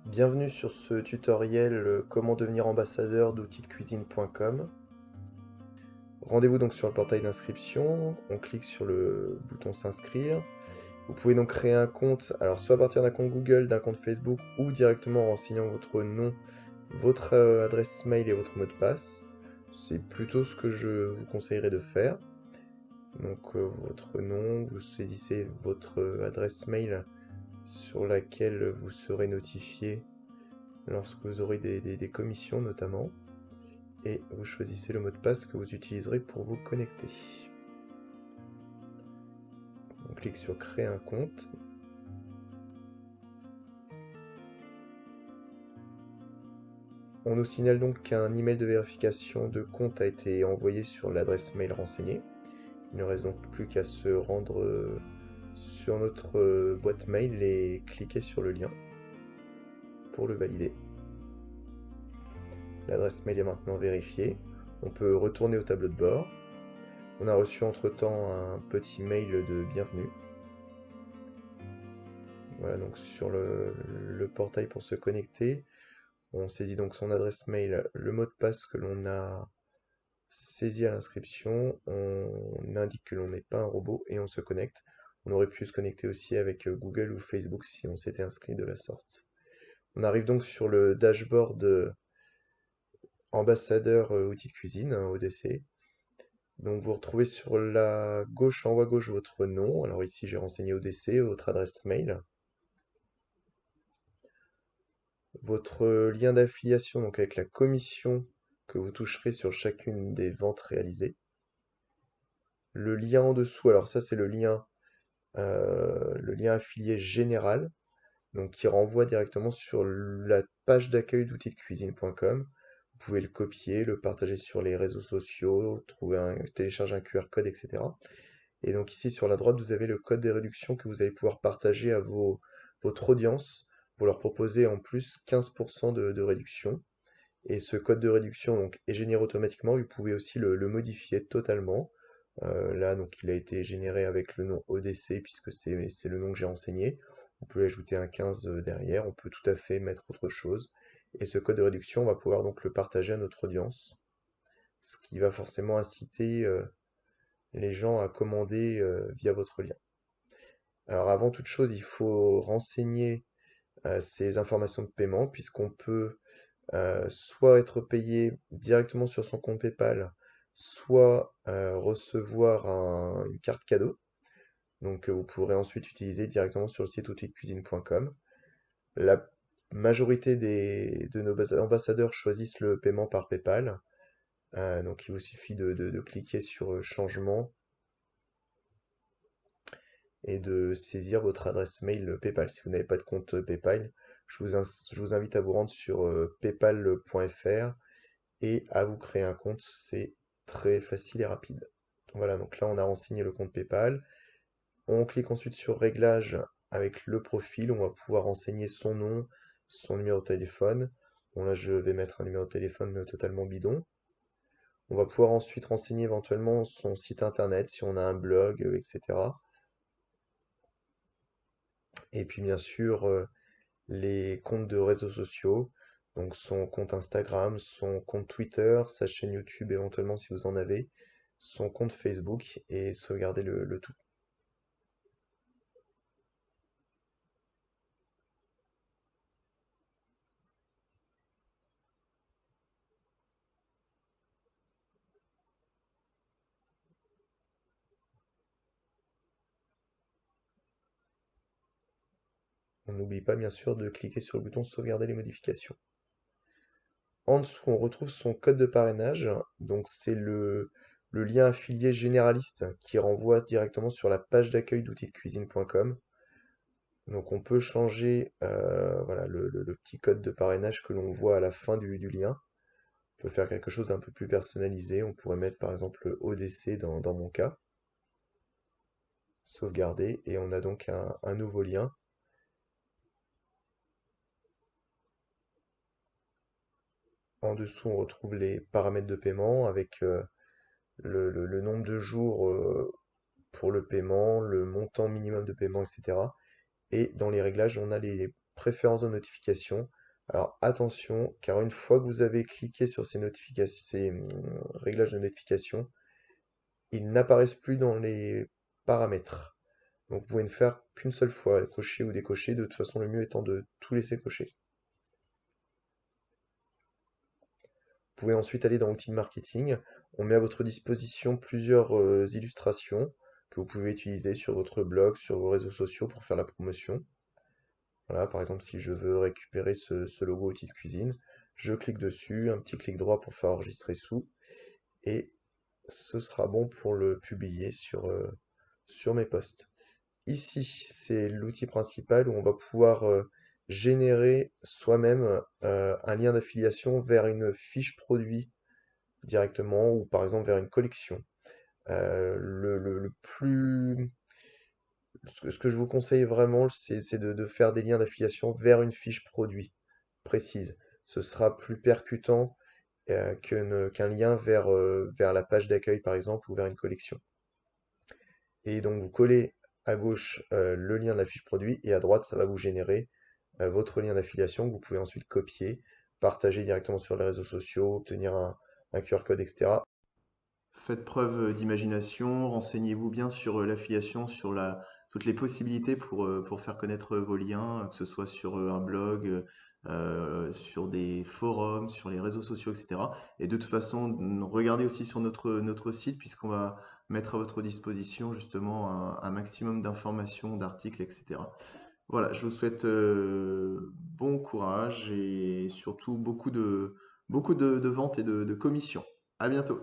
Bienvenue sur ce tutoriel comment devenir ambassadeur d'outils de cuisine.com. Rendez-vous donc sur le portail d'inscription, on clique sur le bouton s'inscrire. Vous pouvez donc créer un compte, alors soit à partir d'un compte Google, d'un compte Facebook ou directement en renseignant votre nom, votre adresse mail et votre mot de passe. C'est plutôt ce que je vous conseillerais de faire. Donc votre nom, vous saisissez votre adresse mail sur laquelle vous serez notifié lorsque vous aurez des commissions notamment, et vous choisissez le mot de passe que vous utiliserez pour vous connecter. On clique sur créer un compte. On nous signale donc qu'un email de vérification de compte a été envoyé sur l'adresse mail renseignée. Il ne reste donc plus qu'à se rendre sur notre boîte mail et cliquer sur le lien pour le valider. L'adresse mail est maintenant vérifiée. On peut retourner au tableau de bord. On a reçu entre-temps un petit mail de bienvenue. Voilà, donc sur le portail pour se connecter, on saisit donc son adresse mail, le mot de passe que l'on a saisi à l'inscription, on indique que l'on n'est pas un robot et on se connecte. On aurait pu se connecter aussi avec Google ou Facebook si on s'était inscrit de la sorte. On arrive donc sur le dashboard ambassadeur outils de cuisine, ODC. Donc vous retrouvez sur la gauche, en haut à gauche, votre nom. Alors ici j'ai renseigné ODC, votre adresse mail. Votre lien d'affiliation, donc avec la commission que vous toucherez sur chacune des ventes réalisées. Le lien en dessous, alors ça c'est le lien affilié général, donc qui renvoie directement sur la page d'accueil d'outils de cuisine.com. Vous pouvez le copier, le partager sur les réseaux sociaux, télécharger un QR code, etc. Et donc ici sur la droite, vous avez le code de réduction que vous allez pouvoir partager à votre audience pour leur proposer en plus 15% de réduction. Et ce code de réduction donc, est généré automatiquement. Vous pouvez aussi le modifier totalement. Là, donc, il a été généré avec le nom ODC puisque c'est le nom que j'ai renseigné. On peut ajouter un 15 derrière. On peut tout à fait mettre autre chose. Et ce code de réduction, on va pouvoir donc le partager à notre audience. Ce qui va forcément inciter les gens à commander via votre lien. Alors avant toute chose, il faut renseigner ces informations de paiement puisqu'on peut soit être payé directement sur son compte PayPal, soit recevoir une carte cadeau. Donc vous pourrez ensuite utiliser directement sur le site outildcuisine.com. La majorité de nos ambassadeurs choisissent le paiement par PayPal. Donc il vous suffit de cliquer sur changement et de saisir votre adresse mail PayPal. Si vous n'avez pas de compte PayPal, je vous invite à vous rendre sur paypal.fr et à vous créer un compte. C'est très facile et rapide. Voilà, donc là on a renseigné le compte PayPal. On clique ensuite sur Réglages avec le profil. On va pouvoir renseigner son nom, son numéro de téléphone. Bon là je vais mettre un numéro de téléphone totalement bidon. On va pouvoir ensuite renseigner éventuellement son site internet, si on a un blog, etc. Et puis bien sûr les comptes de réseaux sociaux, donc son compte Instagram, son compte Twitter, sa chaîne YouTube éventuellement si vous en avez, son compte Facebook et sauvegarder le tout. On n'oublie pas bien sûr de cliquer sur le bouton sauvegarder les modifications. En dessous, on retrouve son code de parrainage, donc c'est le lien affilié généraliste qui renvoie directement sur la page d'accueil d'outildcuisine.com. Donc on peut changer voilà, le petit code de parrainage que l'on voit à la fin du lien. On peut faire quelque chose d'un peu plus personnalisé. On pourrait mettre par exemple ODC dans mon cas. Sauvegarder et on a donc un nouveau lien. En dessous, on retrouve les paramètres de paiement avec le nombre de jours pour le paiement, le montant minimum de paiement, etc. Et dans les réglages, on a les préférences de notification. Alors attention, car une fois que vous avez cliqué sur ces notifications, ces réglages de notification, ils n'apparaissent plus dans les paramètres. Donc vous pouvez ne faire qu'une seule fois, cocher ou décocher, de toute façon le mieux étant de tout laisser cocher. Vous pouvez ensuite aller dans outils de marketing. On met à votre disposition plusieurs illustrations que vous pouvez utiliser sur votre blog, sur vos réseaux sociaux pour faire la promotion. Voilà, par exemple, si je veux récupérer ce logo outil de cuisine, je clique dessus, un petit clic droit pour faire enregistrer sous, et ce sera bon pour le publier sur mes posts. Ici, c'est l'outil principal où on va pouvoir générer soi-même un lien d'affiliation vers une fiche produit directement ou par exemple vers une collection. Le plus... Ce que je vous conseille vraiment, c'est de faire des liens d'affiliation vers une fiche produit précise. Ce sera plus percutant qu'un lien vers la page d'accueil par exemple ou vers une collection. Et donc vous collez à gauche le lien de la fiche produit et à droite ça va vous générer votre lien d'affiliation que vous pouvez ensuite copier, partager directement sur les réseaux sociaux, obtenir un QR code, etc. Faites preuve d'imagination, renseignez-vous bien sur l'affiliation, sur toutes les possibilités pour faire connaître vos liens, que ce soit sur un blog, sur des forums, sur les réseaux sociaux, etc. Et de toute façon, regardez aussi sur notre site, puisqu'on va mettre à votre disposition justement un maximum d'informations, d'articles, etc. Voilà, je vous souhaite bon courage et surtout beaucoup de ventes et de commissions. À bientôt.